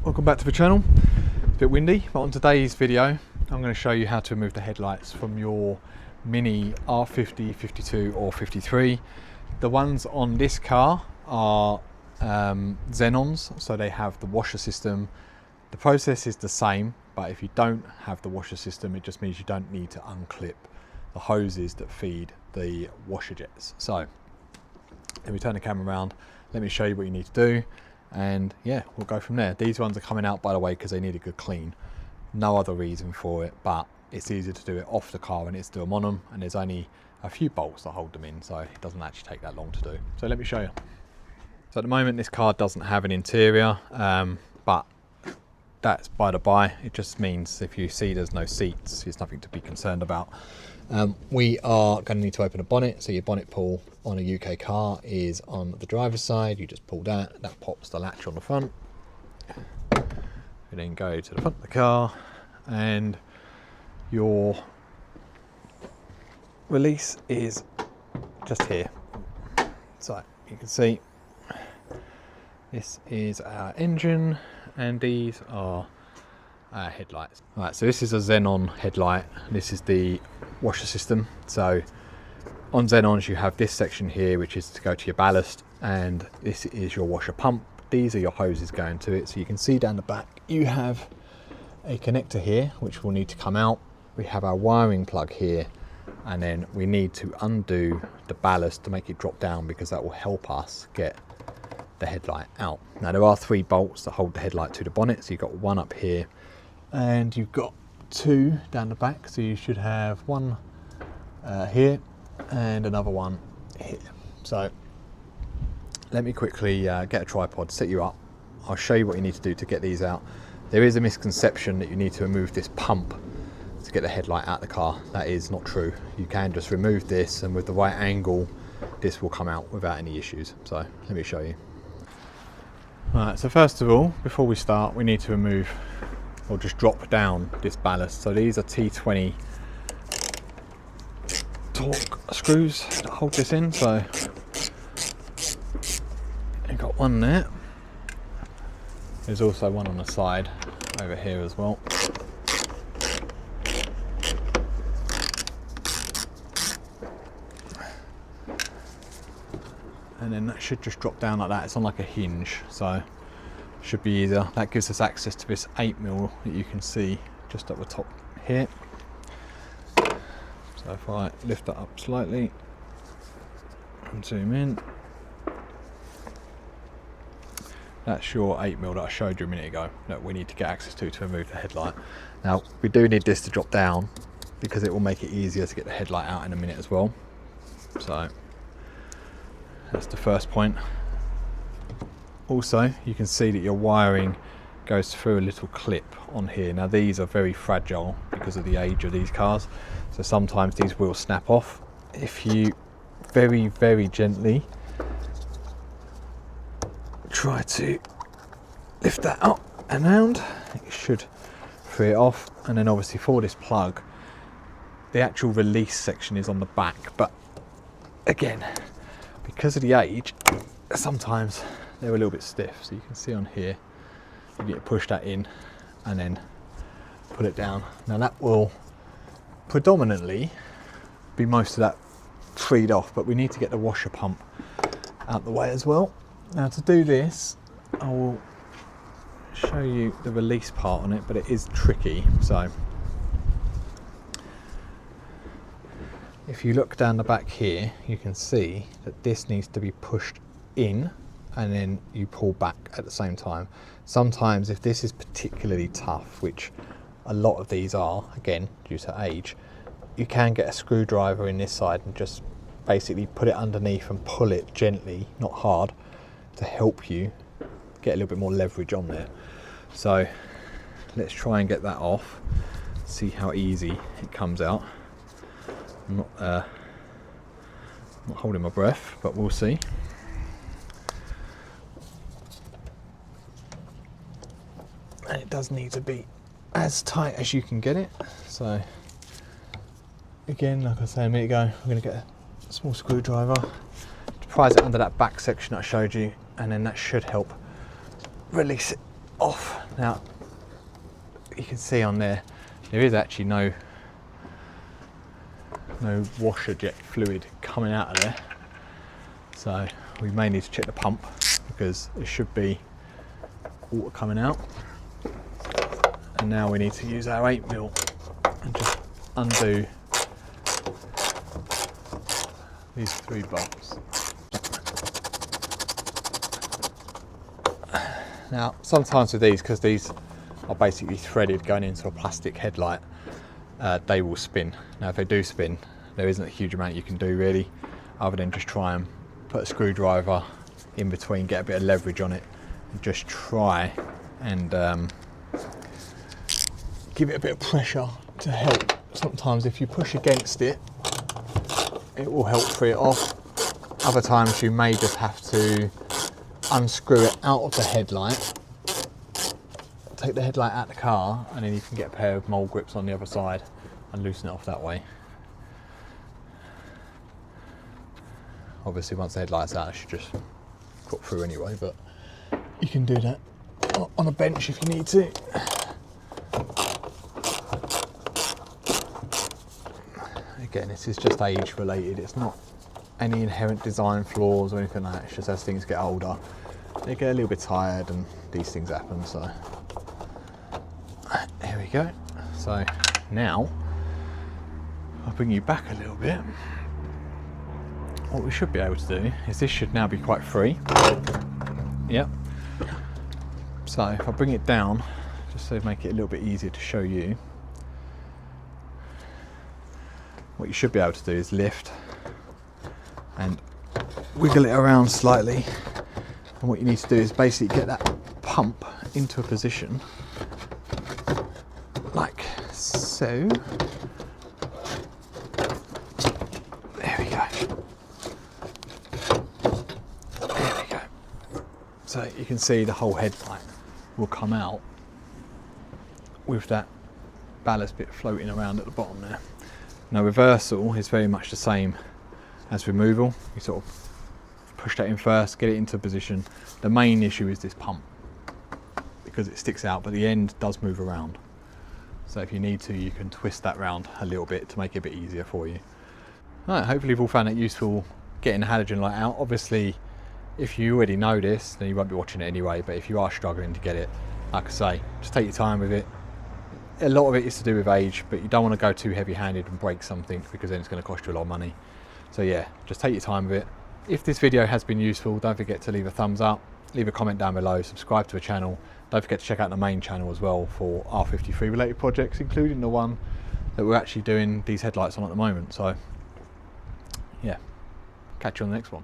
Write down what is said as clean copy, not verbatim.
Welcome back to the channel. It's a bit windy, but on today's video I'm going to show you how to remove the headlights from your Mini R50, 52 or 53. The ones on this car are Xenons, so they have the washer system. The process is the same, but if you don't have the washer system, it just means you don't need to unclip the hoses that feed the washer jets. So let me turn the camera around, let me show you what you need to do, and yeah, we'll go from there. These ones are coming out, by the way, because they need a good clean. No other reason for it, but it's easier to do it off the car and it's do them on them, and there's only a few bolts that hold them in, so it doesn't actually take that long to do. So let me show you. So at the moment this car doesn't have an interior, but that's by the by. It just means if you see there's no seats, there's nothing to be concerned about. We are going to need to open a bonnet. So your bonnet pull on a UK car is on the driver's side. You just pull that pops the latch on the front. You then go to the front of the car and your release is just here. So you can see this is our engine and these are our headlights. Right, so this is a Xenon headlight. This is the washer system. So on Xenons you have this section here which is to go to your ballast, and this is your washer pump. These are your hoses going to it. So you can see down the back you have a connector here which will need to come out. We have our wiring plug here, and then we need to undo the ballast to make it drop down, because that will help us get the headlight out. Now there are 3 bolts that hold the headlight to the bonnet, so you've got one up here and you've got 2 down the back, so you should have one here and another one here. So let me quickly get a tripod, set you up. I'll show you what you need to do to get these out. There is a misconception that you need to remove this pump to get the headlight out of the car. That is not true. You can just remove this, and with the right angle this will come out without any issues. So let me show you. Right, so first of all, before we start, we need to remove or just drop down this ballast. So these are T20 torque screws that hold this in. So you've got one there. There's also one on the side over here as well. And then that should just drop down like that. It's on like a hinge, so should be easier. That gives us access to this 8mm that you can see just at the top here. So if I lift that up slightly and zoom in, that's your 8mm that I showed you a minute ago that we need to get access to remove the headlight. Now we do need this to drop down because it will make it easier to get the headlight out in a minute as well. So that's the first point. Also, you can see that your wiring goes through a little clip on here. Now these are very fragile because of the age of these cars, so sometimes these will snap off. If you very, very gently try to lift that up and round, it should free it off. And then obviously for this plug, the actual release section is on the back, but again, because of the age, sometimes they're a little bit stiff. So you can see on here, you need to push that in and then put it down. Now that will predominantly be most of that freed off, but we need to get the washer pump out the way as well. Now to do this, I will show you the release part on it, but it is tricky. So if you look down the back here, you can see that this needs to be pushed in and then you pull back at the same time. Sometimes if this is particularly tough, which a lot of these are, again, due to age, you can get a screwdriver in this side and just basically put it underneath and pull it gently, not hard, to help you get a little bit more leverage on there. So let's try and get that off, see how easy it comes out. I'm not holding my breath, but we'll see. And it does need to be as tight as you can get it. So again, like I said a minute ago, I'm going to get a small screwdriver to prise it under that back section I showed you, and then that should help release it off. Now you can see on there is actually no washer jet fluid coming out of there, so we may need to check the pump because there should be water coming out. And now we need to use our 8mm and just undo these 3 bolts. Now sometimes with these, because these are basically threaded going into a plastic headlight, they will spin. Now if they do spin, there isn't a huge amount you can do really, other than just try and put a screwdriver in between, get a bit of leverage on it, and just try and give it a bit of pressure to help. Sometimes if you push against it, it will help free it off. Other times you may just have to unscrew it out of the headlight, take the headlight out of the car, and then you can get a pair of mole grips on the other side and loosen it off that way. Obviously once the headlight's out, it should just put through anyway, but you can do that on a bench if you need to. Again, this is just age related, it's not any inherent design flaws or anything like that. It's just as things get older, they get a little bit tired and these things happen. So here we go. So now I'll bring you back a little bit. What we should be able to do is, this should now be quite free. Yep. So if I bring it down, just to make it a little bit easier to show you, what you should be able to do is lift and wiggle it around slightly, and what you need to do is basically get that pump into a position like so. There we go. There we go. So you can see the whole headlight will come out with that ballast bit floating around at the bottom there. Now reversal is very much the same as removal. You sort of push that in first, get it into position. The main issue is this pump, because it sticks out, but the end does move around. So if you need to, you can twist that round a little bit to make it a bit easier for you. All right, hopefully you've all found it useful getting the halogen light out. Obviously, if you already know this, then you won't be watching it anyway, but if you are struggling to get it, like I say, just take your time with it. A lot of it is to do with age, but you don't want to go too heavy-handed and break something, because then it's going to cost you a lot of money. So yeah, just take your time with it. If this video has been useful, don't forget to leave a thumbs up, leave a comment down below, subscribe to the channel. Don't forget to check out the main channel as well for R53 related projects, including the one that we're actually doing these headlights on at the moment. So yeah, catch you on the next one.